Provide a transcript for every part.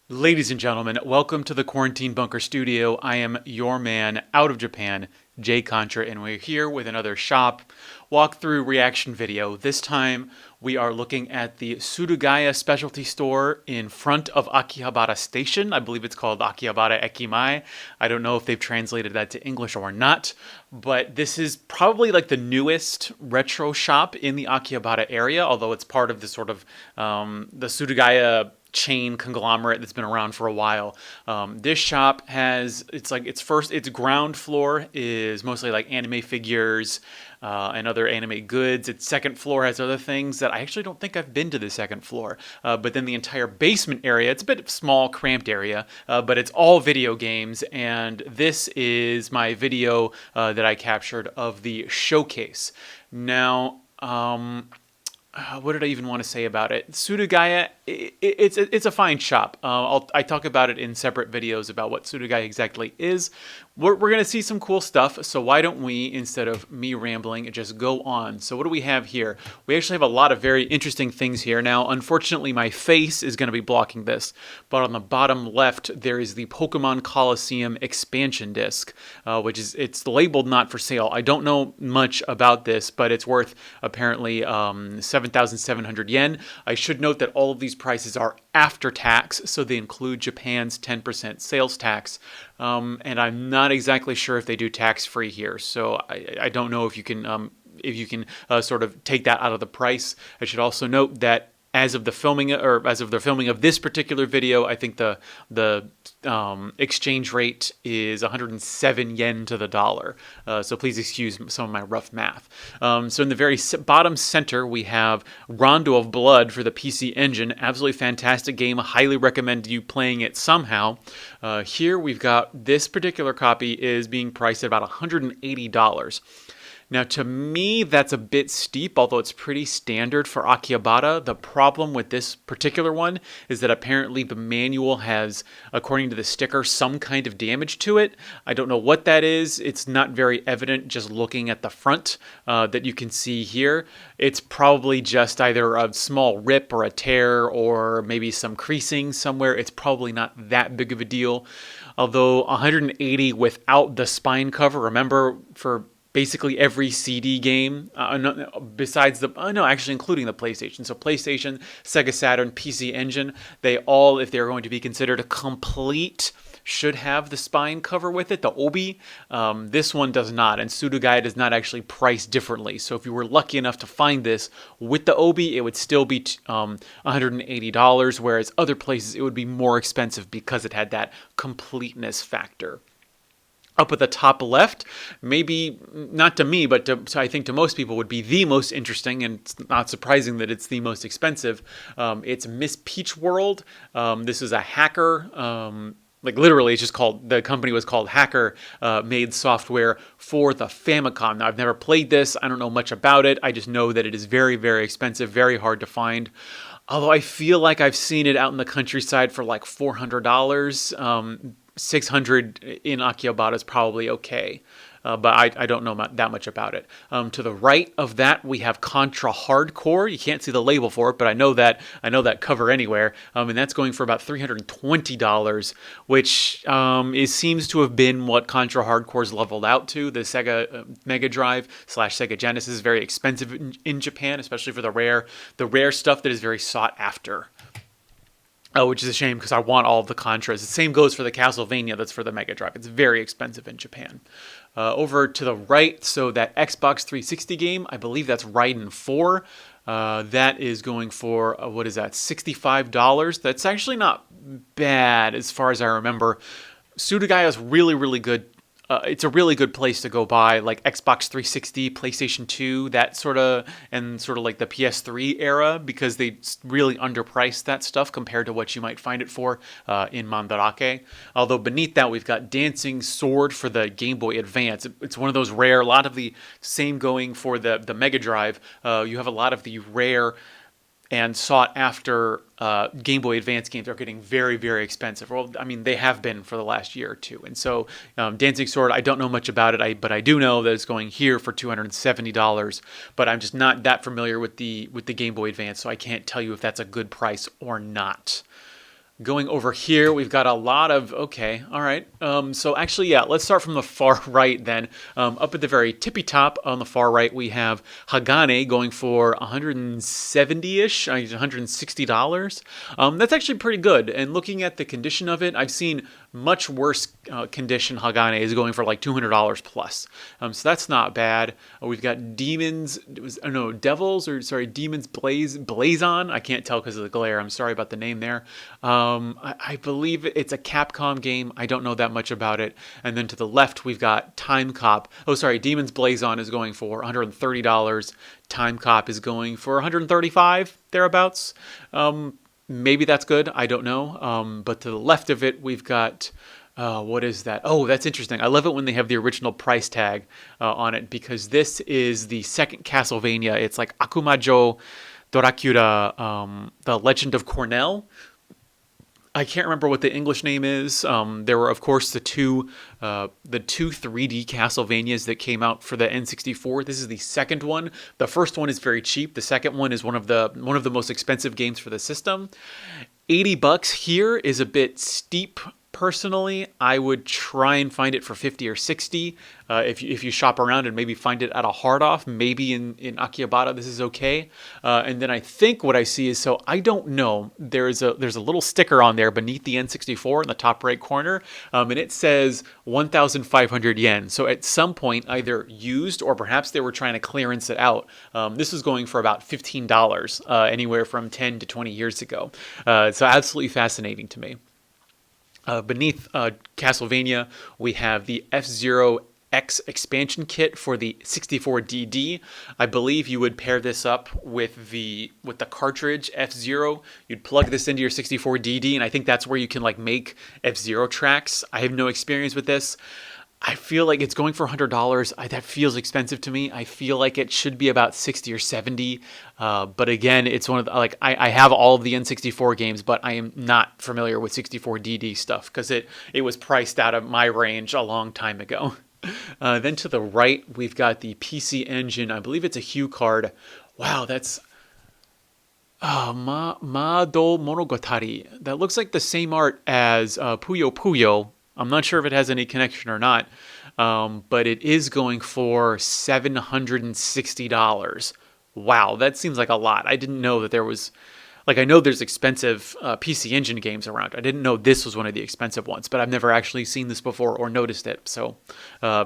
Ladies and gentlemen, welcome to the Quarantine Bunker Studio. I am your man out of Japan, Jay Contra, and we're here with another shop walkthrough reaction video. This time we are looking at the Surugaya specialty store in front of Akihabara Station. I believe it's called Akihabara Ekimae. I don't know if they've translated that to English or not, but this is probably like the newest retro shop in the Akihabara area, although it's part of the sort of the Surugaya chain conglomerate that's been around for a while. This shop has its ground floor is mostly like anime figures and other anime goods. Its second floor has other things that I actually don't think I've been to the second floor. But then the entire basement area, it's a bit small, cramped area, but it's all video games. And this is my video that I captured of the showcase. Now, what did I even want to say about it? Surugaya, it's a fine shop. I talk about it in separate videos about what Surugaya exactly is. We're going to see some cool stuff, so why don't we, instead of me rambling, just go on. So what do we have here? We actually have a lot of very interesting things here. Now, unfortunately, my face is going to be blocking this, but on the bottom left, there is the Pokemon Coliseum expansion disc, it's labeled not for sale. I don't know much about this, but it's worth apparently 7,700 yen. I should note that all of these prices are after tax, so they include Japan's 10% sales tax. And I'm not exactly sure if they do tax-free here, so I don't know if you can sort of take that out of the price. I should also note that as of the filming of this particular video, I think the exchange rate is 107 yen to the dollar. So please excuse some of my rough math. So in the very bottom center, we have Rondo of Blood for the PC Engine. Absolutely fantastic game. Highly recommend you playing it somehow. Here we've got this particular copy is being priced at about $180. Now, to me, that's a bit steep, although it's pretty standard for Akihabara. The problem with this particular one is that apparently the manual has, according to the sticker, some kind of damage to it. I don't know what that is. It's not very evident just looking at the front that you can see here. It's probably just either a small rip or a tear or maybe some creasing somewhere. It's probably not that big of a deal. Although 180 without the spine cover, remember, for basically every CD game, besides actually including the PlayStation. So PlayStation, Sega Saturn, PC Engine, they all, if they're going to be considered a complete, should have the spine cover with it, the obi. This one does not, and Surugaya does not actually price differently. So if you were lucky enough to find this with the obi, it would still be $180, whereas other places it would be more expensive because it had that completeness factor. Up at the top left, maybe not to me, but I think to most people would be the most interesting, and it's not surprising that it's the most expensive. It's Miss Peach World. This is a hacker. Like literally, it's just called, the company was called Hacker, made software for the Famicom. Now, I've never played this. I don't know much about it. I just know that it is very, very expensive, very hard to find. Although I feel like I've seen it out in the countryside for like $400. 600 in Akihabara is probably okay, but I don't know that much about it. To the right of that, we have Contra Hardcore. You can't see the label for it, but I know that cover anywhere, and that's going for about $320, which seems to have been what Contra Hardcore's leveled out to. The Sega Mega Drive / Sega Genesis is very expensive in Japan, especially for the rare stuff that is very sought after. Which is a shame because I want all of the Contras. The same goes for the Castlevania that's for the Mega Drive. It's very expensive in Japan. Over to the right, so that Xbox 360 game, I believe that's Raiden 4. That is going for, what is that, $65. That's actually not bad as far as I remember. Surugaya is really, really good. It's a really good place to go buy, like Xbox 360, PlayStation 2, that sort of like the PS3 era, because they really underpriced that stuff compared to what you might find it for in Mandarake. Although beneath that, we've got Dancing Sword for the Game Boy Advance. It's one of those rare, a lot of the same going for the Mega Drive. You have a lot of the rare and sought after Game Boy Advance games are getting very, very expensive. Well, I mean, they have been for the last year or two. And so Dancing Sword, I don't know much about it, but I do know that it's going here for $270, but I'm just not that familiar with the Game Boy Advance, so I can't tell you if that's a good price or not. Going over here, we've got a lot of, okay, all right. So actually, yeah, let's start from the far right then. Up at the very tippy top on the far right, we have Hagane going for 170-ish, $160. That's actually pretty good. And looking at the condition of it, I've seen much worse condition Hagane is going for like $200 plus. So that's not bad. We've got Demons, Devils, or sorry, Demons Blazon. I can't tell because of the glare. I'm sorry about the name there. I believe it's a Capcom game. I don't know that much about it. And then to the left, we've got Time Cop. Oh, sorry, Demons Blazon is going for $130. Time Cop is going for 135 thereabouts. Maybe that's good. I don't know. But to the left of it, we've got what is that? Oh, that's interesting. I love it when they have the original price tag on it because this is the second Castlevania. It's like Akumajo Dorakura, The Legend of Cornell. I can't remember what the English name is. There were, of course, the two 3D Castlevanias that came out for the N64. This is the second one. The first one is very cheap. The second one is one of the most expensive games for the system. $80 here is a bit steep. Personally, I would try and find it for 50 or 60 if you shop around and maybe find it at a hard off. Maybe in Akihabara this is okay. And then I think what I see is, so I don't know, there's a little sticker on there beneath the N64 in the top right corner, and it says 1,500 yen. So at some point, either used or perhaps they were trying to clearance it out. This is going for about $15, anywhere from 10 to 20 years ago. So absolutely fascinating to me. Beneath Castlevania, we have the F-Zero X expansion kit for the 64DD. I believe you would pair this up with the cartridge F-Zero. You'd plug this into your 64DD, and I think that's where you can like make F-Zero tracks. I have no experience with this. I feel like it's going for $100. That feels expensive to me. I feel like it should be about 60 or 70. But again, it's one of the, like I have all of the N64 games, but I am not familiar with 64DD stuff because it was priced out of my range a long time ago. Then to the right, we've got the PC Engine. I believe it's a Hue card. Wow, that's Mado Monogatari. That looks like the same art as Puyo Puyo. I'm not sure if it has any connection or not, but it is going for $760. Wow, that seems like a lot. I didn't know that there was, like, I know there's expensive PC Engine games around. I didn't know this was one of the expensive ones, but I've never actually seen this before or noticed it. So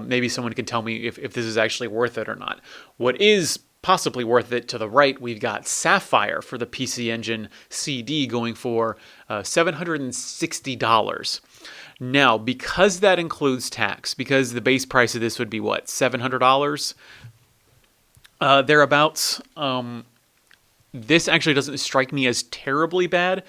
maybe someone can tell me if this is actually worth it or not. What is possibly worth it, to the right, we've got Sapphire for the PC Engine CD going for $760. Now, because that includes tax, because the base price of this would be what, $700 thereabouts. This actually doesn't strike me as terribly bad.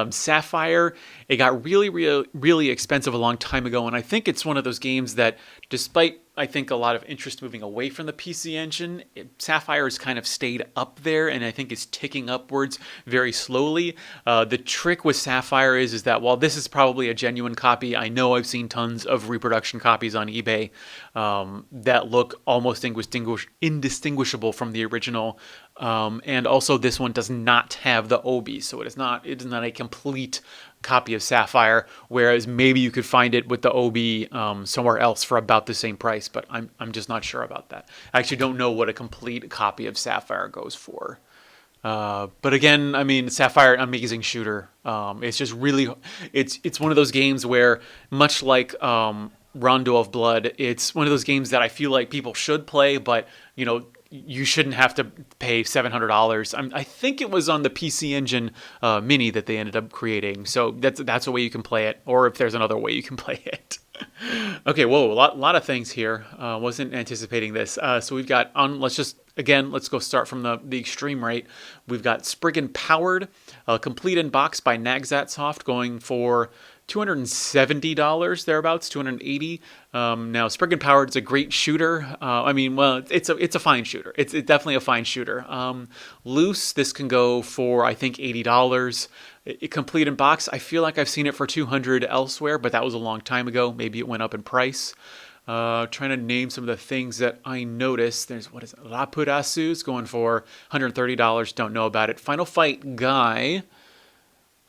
Sapphire, it got really, really, really expensive a long time ago, and I think it's one of those games that, despite I think a lot of interest moving away from the PC Engine, Sapphire has kind of stayed up there, and I think is ticking upwards very slowly. The trick with Sapphire is that while this is probably a genuine copy, I know I've seen tons of reproduction copies on eBay that look almost indistinguishable from the original. And also, this one does not have the obi, so it is not a complete copy of Sapphire, whereas maybe you could find it with the obi somewhere else for about the same price, but I'm just not sure about that. I actually don't know what a complete copy of Sapphire goes for. But again, I mean, Sapphire, amazing shooter. It's just really, it's one of those games where, much like Rondo of Blood, it's one of those games that I feel like people should play, but you shouldn't have to pay $700. I think it was on the PC Engine Mini that they ended up creating. So that's a way you can play it, or if there's another way you can play it. Okay, whoa, a lot of things here. Wasn't anticipating this. So we've got let's go start from the extreme right. We've got Spriggan Powered, complete in box by Nagsat going for $270 thereabouts, $280. Now, Spriggan Powered is a great shooter. It's a fine shooter. It's definitely a fine shooter. Loose, this can go for I think $80. Complete in box, I feel like I've seen it for $200 elsewhere, but that was a long time ago. Maybe it went up in price. Trying to name some of the things that I noticed. There's, what is it? Lapurasu is going for $130. Don't know about it. Final Fight Guy.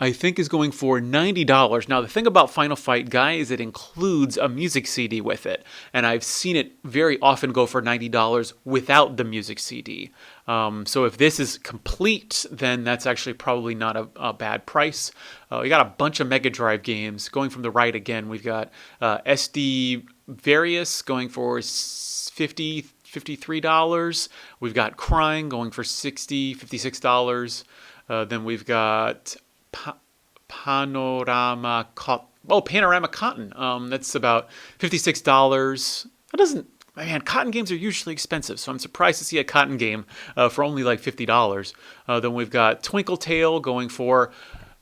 I think is going for $90. Now, the thing about Final Fight Guy is it includes a music CD with it, and I've seen it very often go for $90 without the music CD. So if this is complete, then that's actually probably not a bad price. We got a bunch of Mega Drive games. Going from the right again, we've got SD Various going for $53. We've got Crying going for $56. Then we've got Panorama Cotton. That's about $56. That doesn't. Man, Cotton games are usually expensive, so I'm surprised to see a Cotton game for only like $50. Then we've got Twinkle Tail going for.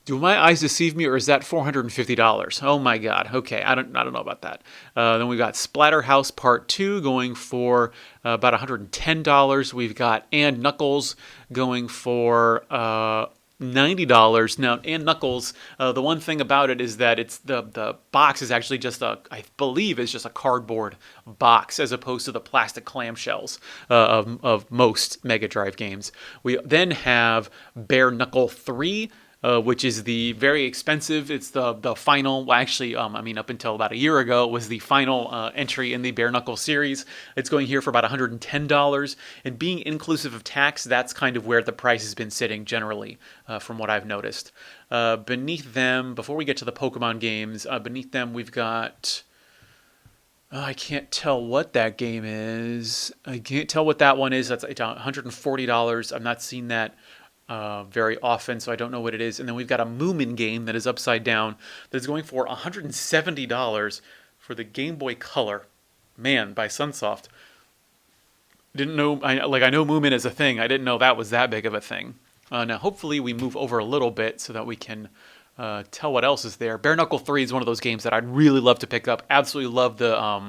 Do my eyes deceive me, or is that $450? Oh my God. Okay, I don't know about that. Then we've got Splatterhouse Part 2 going for about $110. We've got And Knuckles going for $90. Now, And Knuckles, the one thing about it is that it's the box is actually just I believe is just a cardboard box as opposed to the plastic clamshells of most Mega Drive games. We then have Bare Knuckle 3. Which is the very expensive. It's the final. Well, actually, up until about a year ago, it was the final entry in the Bare Knuckle series. It's going here for about $110, and being inclusive of tax, that's kind of where the price has been sitting generally, from what I've noticed. Beneath them, before we get to the Pokemon games, beneath them we've got. I can't tell what that game is. I can't tell what that one is. That's $140. I've not seen that very often, so I don't know what it is. And then we've got a Moomin game that is upside down that's going for $170 for the Game Boy Color. Man, by Sunsoft. Didn't know. I know Moomin is a thing. I didn't know that was that big of a thing. Now, hopefully, we move over a little bit so that we can tell what else is there. Bare Knuckle 3 is one of those games that I'd really love to pick up. Absolutely love the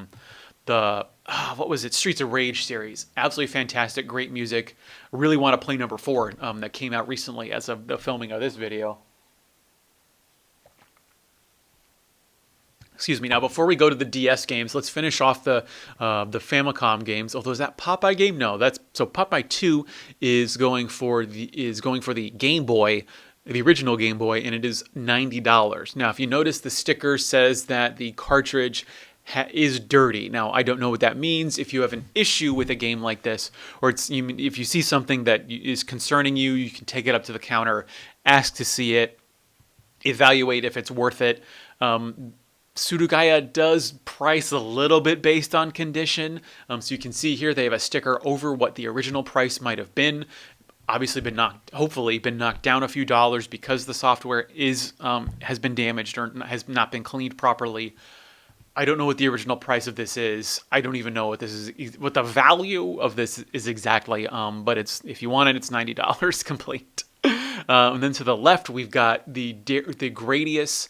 what was it? Streets of Rage series. Absolutely fantastic, great music. Really want to play number 4 that came out recently as of the filming of this video. Excuse me. Now, before we go to the DS games, let's finish off the Famicom games. Although, is that Popeye game? No, so Popeye 2 is going for the Game Boy. The original Game Boy, and it is $90. Now, if you notice, the sticker says that the cartridge is dirty. Now, I don't know what that means. If you have an issue with a game like this, or if you see something that is concerning you, you can take it up to the counter, ask to see it, evaluate if it's worth it. Surugaya does price a little bit based on condition. So you can see here they have a sticker over what the original price might have been. Obviously hopefully been knocked down a few dollars because the software has been damaged or has not been cleaned properly. I don't know what the original price of this is. I don't even know what the value of this is exactly. But if you want it, it's $90 complete. And then to the left, we've got the Gradius.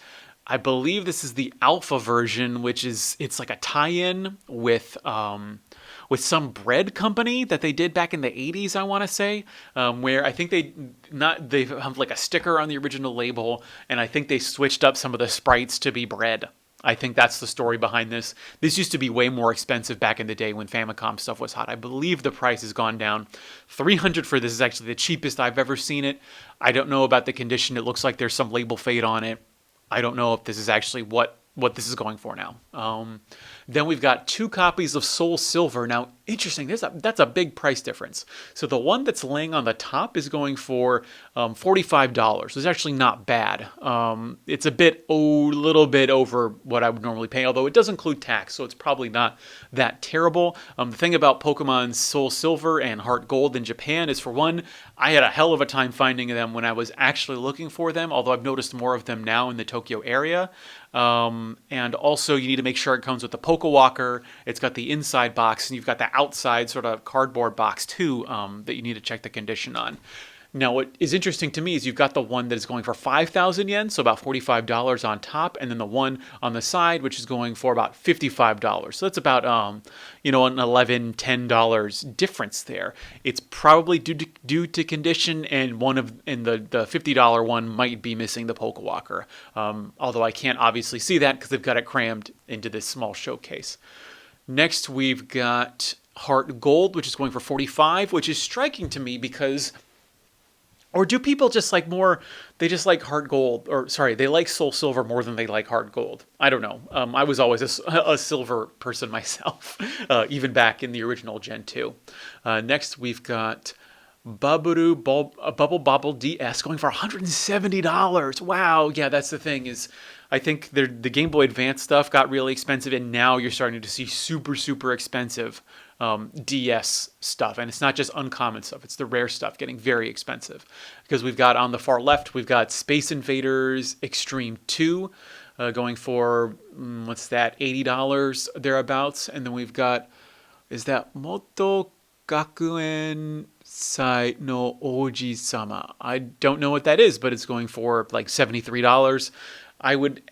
I believe this is the alpha version, it's like a tie-in with some bread company that they did back in the 80s, I want to say, where I think they have like a sticker on the original label, and I think they switched up some of the sprites to be bread. I think that's the story behind this. This used to be way more expensive back in the day when Famicom stuff was hot. I believe the price has gone down. $300 for this is actually the cheapest I've ever seen it. I don't know about the condition. It looks like there's some label fade on it. I don't know if this is actually what this is going for now. Then we've got 2 copies of Soul Silver. Now, interesting, that's a big price difference. So the one that's laying on the top is going for $45. It's actually not bad. It's a little bit over what I would normally pay, although it does include tax, so it's probably not that terrible. The thing about Pokemon Soul Silver and Heart Gold in Japan is, for one, I had a hell of a time finding them when I was actually looking for them, although I've noticed more of them now in the Tokyo area. And also you need to make sure it comes with the Poke Walker. It's got the inside box, and you've got the outside sort of cardboard box too, that you need to check the condition on. Now, what is interesting to me is you've got the one that is going for 5,000 yen, so about $45 on top, and then the one on the side, which is going for about $55. So that's about, an $11, $10 difference there. It's probably due to condition, and the $50 one might be missing the Poke Walker. Although I can't obviously see that because they've got it crammed into this small showcase. Next, we've got Heart Gold, which is going for $45, which is striking to me because Or do people just like more? They just like hard gold, or sorry, they like Soul Silver more than they like hard gold. I don't know. I was always a silver person myself, even back in the original Gen 2. Next, we've got Bubble Bobble DS going for $170. Wow, yeah, that's the thing is, I think the Game Boy Advance stuff got really expensive, and now you're starting to see super super expensive DS stuff, and it's not just uncommon stuff; it's the rare stuff getting very expensive. Because we've got on the far left, we've got Space Invaders Extreme 2, going for what's that, $80 thereabouts, and then we've got is that Moto Gakuen Sai no Oji Sama. I don't know what that is, but it's going for like $73. I would.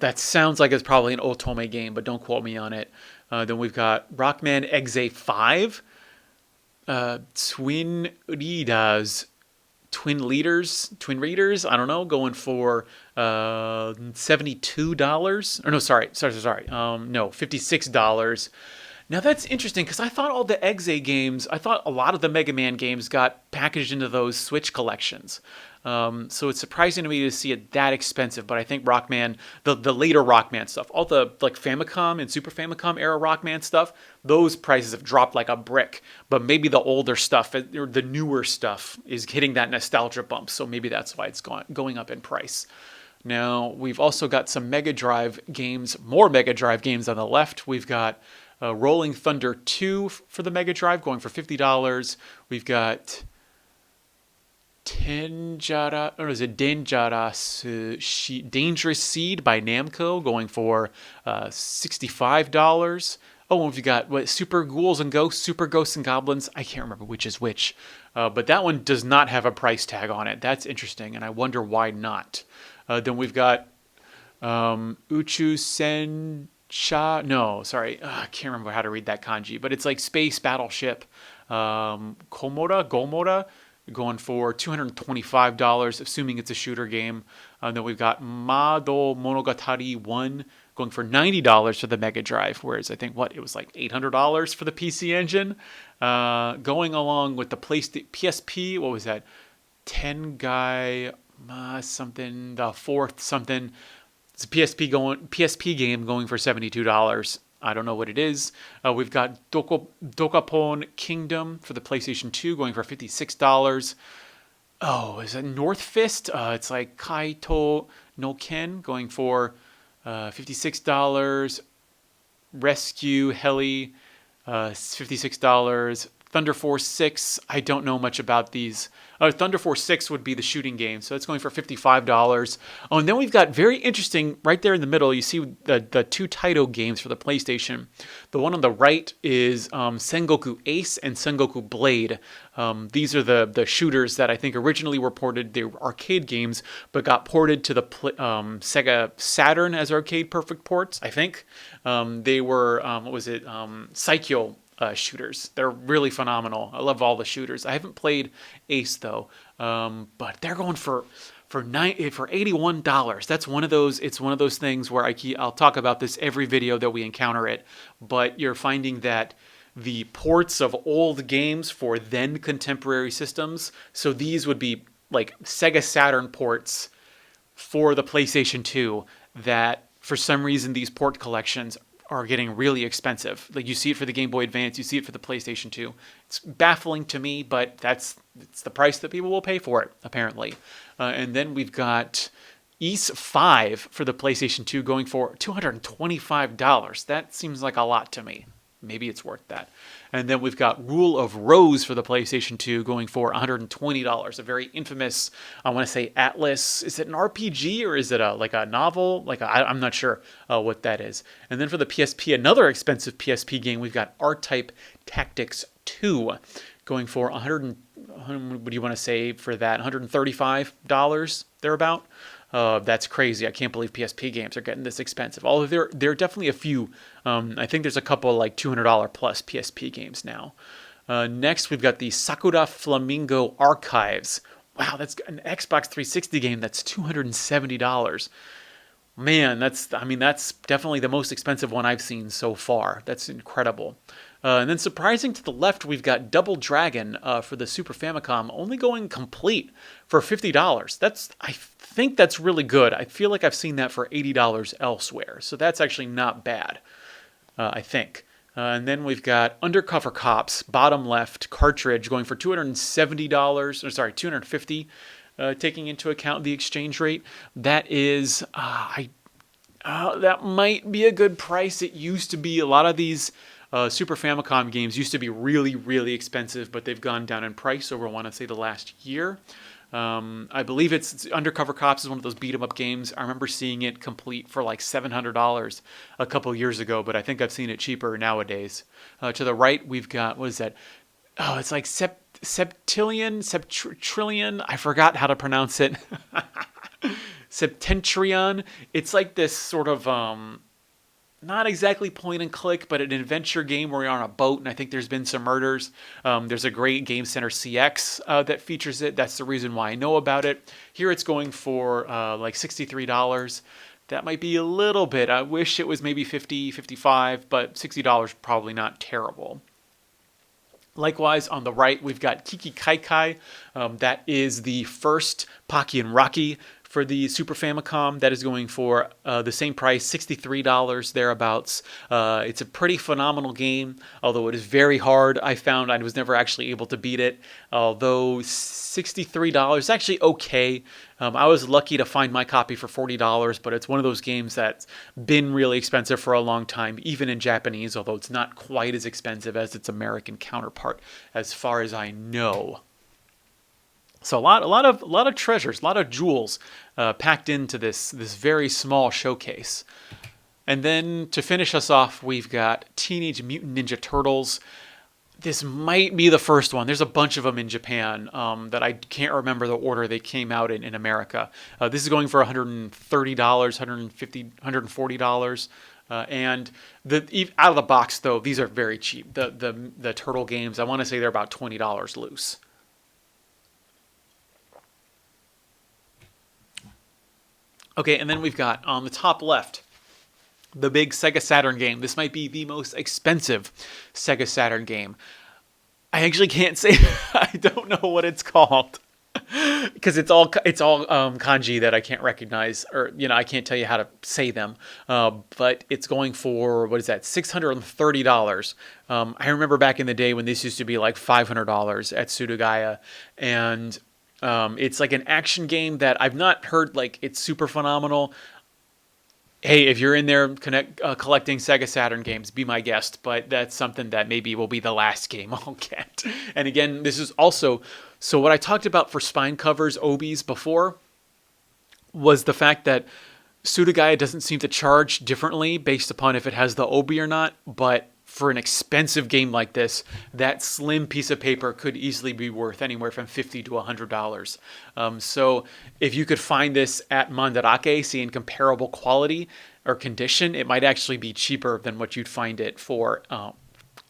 That sounds like it's probably an Otome game, but don't quote me on it. Then we've got Rockman Exe 5, Twin Readers, I don't know, going for $72. Or no, sorry. No, $56. Now that's interesting because I thought all the Exe games, I thought a lot of the Mega Man games got packaged into those Switch collections. So it's surprising to me to see it that expensive, but I think Rockman, the later Rockman stuff, all the like Famicom and Super Famicom era Rockman stuff, those prices have dropped like a brick. But maybe the older stuff or the newer stuff is hitting that nostalgia bump, so maybe that's why it's going up in price. Now we've also got some Mega Drive games, more Mega Drive games on the left. We've got Rolling Thunder 2 for the Mega Drive going for $50. We've got Dangerous Seed by Namco going for $65. Oh, and we've got Super Ghouls and Ghosts, Super Ghosts and Goblins. I can't remember which is which, but that one does not have a price tag on it. That's interesting, and I wonder why not. Then we've got Uchu Sensha. No, sorry, I can't remember how to read that kanji, but it's like space battleship. Gomora, going for $225, assuming it's a shooter game. Then we've got Mado Monogatari 1 going for $90 for the Mega Drive, whereas I think it was like $800 for the PC Engine. Going along with the PSP, what was that? Tengai something, the fourth something. It's a PSP game going for $72. I don't know what it is. We've got Dokapon Kingdom for the PlayStation 2 going for $56. Oh, is it North Fist? It's like Kaito no Ken going for $56. Rescue Heli, $56. Thunder Force 6, I don't know much about these. Thunder Force 6 would be the shooting game, so it's going for $55. Oh, and then we've got very interesting, right there in the middle, you see the two Taito games for the PlayStation. The one on the right is Sengoku Ace and Sengoku Blade. These are the shooters that I think originally were ported. They were arcade games, but got ported to the Sega Saturn as arcade perfect ports, I think. They were, Saikyo shooters. They're really phenomenal. I love all the shooters. I haven't played Ace though, but they're going for $81. That's one of those. It's one of those things where I'll talk about this every video that we encounter it. But you're finding that the ports of old games for then contemporary systems. So these would be like Sega Saturn ports for the PlayStation 2. That for some reason these port collections are getting really expensive. Like you see it for the Game Boy Advance, you see it for the PlayStation 2. It's baffling to me, but it's the price that people will pay for it, apparently. And then we've got Ys 5 for the PlayStation 2 going for $225. That seems like a lot to me. Maybe it's worth that. And then we've got Rule of Rose for the PlayStation 2 going for $120. A very infamous, I want to say Atlas. Is it an RPG or is it like a novel? I'm not sure what that is. And then for the PSP, another expensive PSP game, we've got R-Type Tactics 2 going for what do you want to say for that? $135 thereabout. That's crazy. I can't believe PSP games are getting this expensive. Although there are definitely a few. I think there's a couple like $200 plus PSP games now. Next, we've got the Sakura Flamingo Archives. Wow, that's an Xbox 360 game that's $270. Man, that's definitely the most expensive one I've seen so far. That's incredible. And then surprising to the left, we've got Double Dragon for the Super Famicom, only going complete for $50. I think that's really good. I feel like I've seen that for $80 elsewhere, so that's actually not bad, I think. And then we've got Undercover Cops, bottom left cartridge, going for $270. Or sorry, $250, taking into account the exchange rate. That is, that might be a good price. It used to be a lot of these Super Famicom games used to be really, really expensive, but they've gone down in price over, I want to say, the last year. I believe it's Undercover Cops is one of those beat 'em up games. I remember seeing it complete for like $700 a couple years ago, but I think I've seen it cheaper nowadays. To the right, we've got, what is that? Oh, it's like septillion. I forgot how to pronounce it. Septentrion. It's like this sort of not exactly point and click, but an adventure game where you're on a boat, and I think there's been some murders. There's a great Game Center CX that features it. That's the reason why I know about it. Here it's going for like $63. That might be a little bit. I wish it was maybe $50, $55, but $60 probably not terrible. Likewise, on the right, we've got Kiki Kai Kai. That is the first Pocky and Rocky for the Super Famicom. That is going for the same price, $63 thereabouts. It's a pretty phenomenal game, although it is very hard. I found I was never actually able to beat it, although $63 is actually okay. I was lucky to find my copy for $40, but it's one of those games that's been really expensive for a long time, even in Japanese, although it's not quite as expensive as its American counterpart, as far as I know. So a lot of treasures, a lot of jewels packed into this very small showcase. And then to finish us off, we've got Teenage Mutant Ninja Turtles. This might be the first one. There's a bunch of them in Japan that I can't remember the order they came out in America. This is going for $130, $150, $140. And out of the box, though, these are very cheap. The turtle games, I want to say they're about $20 loose. Okay, and then we've got on the top left, the big Sega Saturn game. This might be the most expensive Sega Saturn game. I actually can't say. I don't know what it's called because it's all kanji that I can't recognize, or I can't tell you how to say them. But it's going for, what is that, $630. I remember back in the day when this used to be like $500 at Surugaya, and it's like an action game that I've not heard like it's super phenomenal. Hey, if you're in there collecting Sega Saturn games, be my guest. But that's something that maybe will be the last game I'll get. And again, this is also, so what I talked about for spine covers, obis before, was the fact that Surugaya doesn't seem to charge differently based upon if it has the obi or not. But for an expensive game like this, that slim piece of paper could easily be worth anywhere from $50 to $100. So if you could find this at Mandarake, seeing comparable quality or condition, it might actually be cheaper than what you'd find it for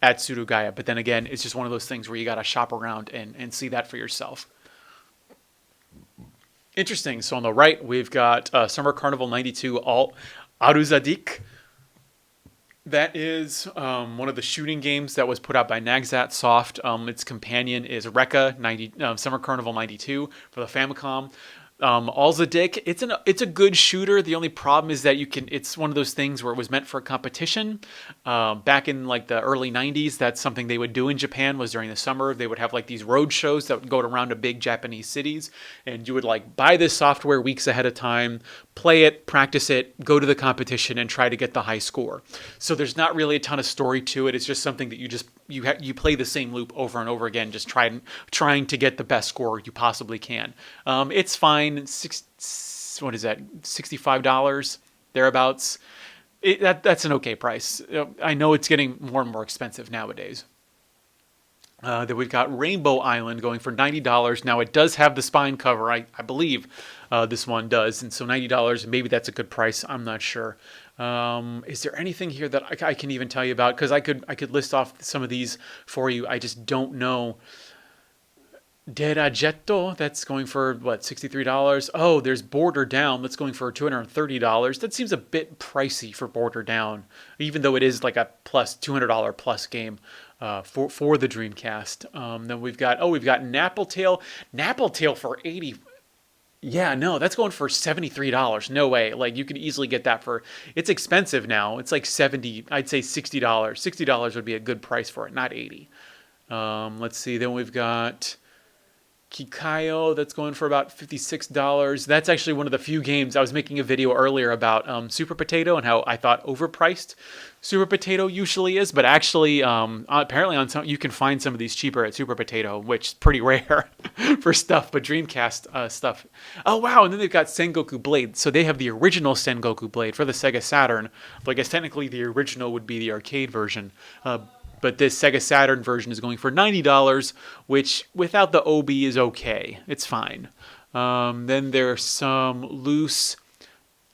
at Surugaya. But then again, it's just one of those things where you got to shop around and see that for yourself. Interesting. So on the right, we've got Summer Carnival 92 Aruzadik. That is one of the shooting games that was put out by Nagsat Soft. Its companion is Rekka Summer Carnival 92 for the Famicom. Alzadik, it's a good shooter. The only problem is that it's one of those things where it was meant for a competition. Back in like the early 90s, that's something they would do in Japan, was during the summer. They would have like these road shows that would go around to big Japanese cities, and you would like buy this software weeks ahead of time, play it, practice it, go to the competition, and try to get the high score. So there's not really a ton of story to it. It's just something that you play the same loop over and over again, just trying to get the best score you possibly can. It's fine. What is that? $65 thereabouts. That's an okay price. I know it's getting more and more expensive nowadays. Then we've got Rainbow Island going for $90. Now it does have the spine cover, I believe this one does, and so $90. Maybe that's a good price. I'm not sure. Is there anything here that I can even tell you about? Because I could list off some of these for you. I just don't know Deragetto, that's going for what, $63? Oh, there's Border Down, that's going for $230. That seems a bit pricey for Border Down, even though it is like a plus $200 plus game for the Dreamcast. Then we've got Nappletail for 80. Yeah, no, that's going for $73. No way. Like you could easily get that for. It's expensive now. It's like 70. I'd say $60. $60 would be a good price for it, not 80. Let's see. Then we've got Kikayo, that's going for about $56. That's actually one of the few games. I was making a video earlier about Super Potato and how I thought overpriced Super Potato usually is, but actually, apparently on some you can find some of these cheaper at Super Potato, which is pretty rare for stuff. But Dreamcast stuff. Oh wow! And then they've got Sengoku Blade. So they have the original Sengoku Blade for the Sega Saturn. But I guess technically the original would be the arcade version. But this Sega Saturn version is going for $90, which without the OB is okay. It's fine. Then there's some loose.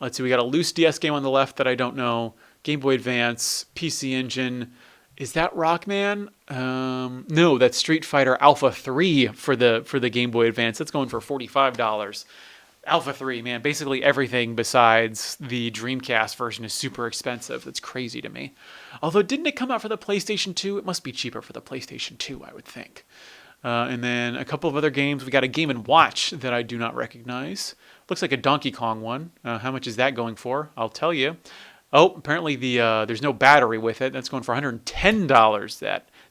Let's see, we got a loose DS game on the left that I don't know. Game Boy Advance, PC Engine. Is that Rockman? No, that's Street Fighter Alpha 3 for the Game Boy Advance. That's going for $45. Alpha 3, man, basically everything besides the Dreamcast version is super expensive. That's crazy to me. Although, didn't it come out for the PlayStation 2? It must be cheaper for the PlayStation 2, I would think. And then a couple of other games. We got a Game & Watch that I do not recognize. Looks like a Donkey Kong one. How much is that going for? I'll tell you. Oh, apparently there's no battery with it. That's going for $110,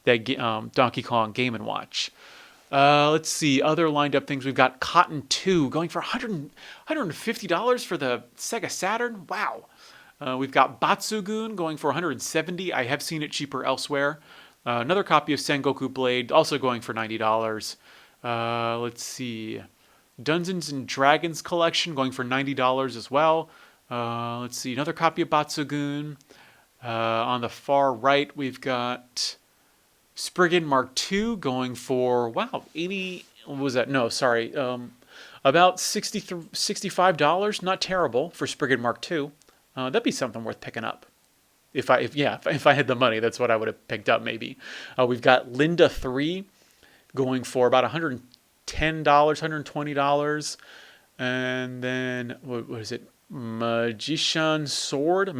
that Donkey Kong Game & Watch. Let's see, other lined up things. We've got Cotton 2 going for $150 for the Sega Saturn. Wow. We've got Batsugun going for $170. I have seen it cheaper elsewhere. Another copy of Sengoku Blade also going for $90. Let's see. Dungeons and Dragons Collection going for $90 as well. Let's see, another copy of Batsugun. On the far right, we've got Spriggan Mark II going for, wow, 80, what was that? No, sorry, about $65. Not terrible for Spriggan Mark II. That'd be something worth picking up. If I had the money, that's what I would have picked up maybe. We've got Linda 3 going for about $110, $120. And then, what is it? Magician's Sword.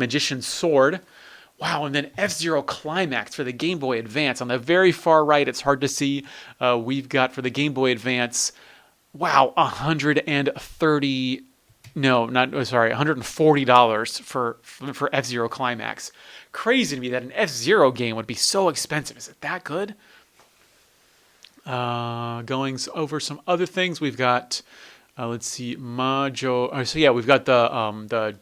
Wow, and then F-Zero Climax for the Game Boy Advance. On the very far right, it's hard to see. We've got for the Game Boy Advance, wow, $140 for F-Zero Climax. Crazy to me that an F-Zero game would be so expensive. Is it that good? Going over some other things, we've got, let's see, Majo. So yeah, we've got the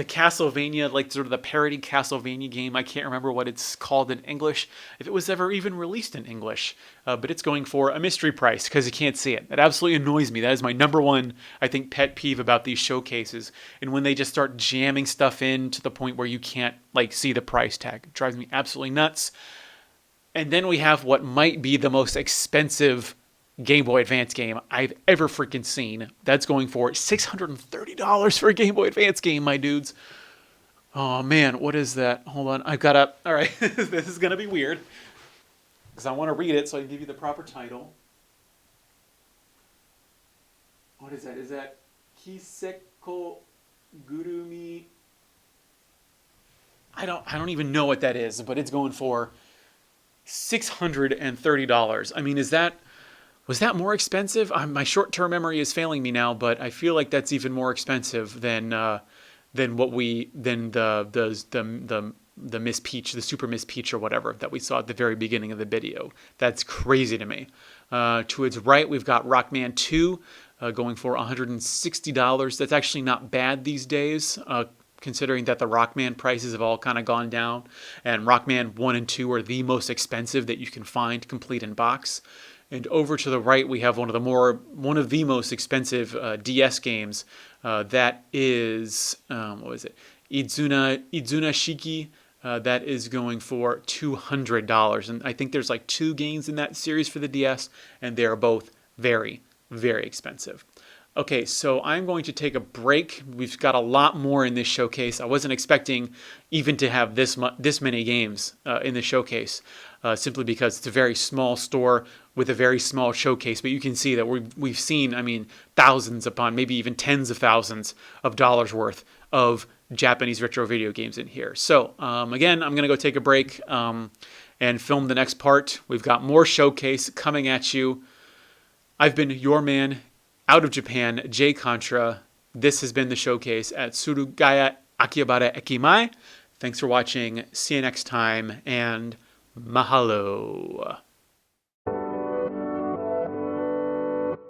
Castlevania, like sort of the parody Castlevania game. I can't remember what it's called in English, if it was ever even released in English. But it's going for a mystery price because you can't see it. That absolutely annoys me. That is my number one, I think, pet peeve about these showcases. And when they just start jamming stuff in to the point where you can't like see the price tag, it drives me absolutely nuts. And then we have what might be the most expensive Game Boy Advance game I've ever freaking seen. That's going for $630 for a Game Boy Advance game, my dudes. Oh man, what is that? Hold on, I've got all right, this is gonna be weird because I want to read it so I can give you the proper title. What is that? Is that Kiseko Gurumi? I don't even know what that is, but it's going for $630. I mean, was that more expensive? My short-term memory is failing me now, but I feel like that's even more expensive than the Miss Peach, the Super Miss Peach or whatever that we saw at the very beginning of the video. That's crazy to me. To its right, we've got Rockman 2 going for $160. That's actually not bad these days, considering that the Rockman prices have all kind of gone down, and Rockman 1 and 2 are the most expensive that you can find complete in box. And over to the right, we have one of the most expensive DS games. That is, what was it? Izuna Shiki. That is going for $200. And I think there's like 2 games in that series for the DS, and they are both very, very expensive. Okay, so I'm going to take a break. We've got a lot more in this showcase. I wasn't expecting even to have this many games in the showcase, simply because it's a very small store with a very small showcase. But you can see that we've seen, I mean, thousands upon maybe even tens of thousands of dollars worth of Japanese retro video games in here. So again, I'm gonna go take a break and film the next part. We've got more showcase coming at you. I've been your man out of Japan, Jay Contra. This has been the showcase at Surugaya Akihabara Ekimae. Thanks for watching. See you next time, and mahalo.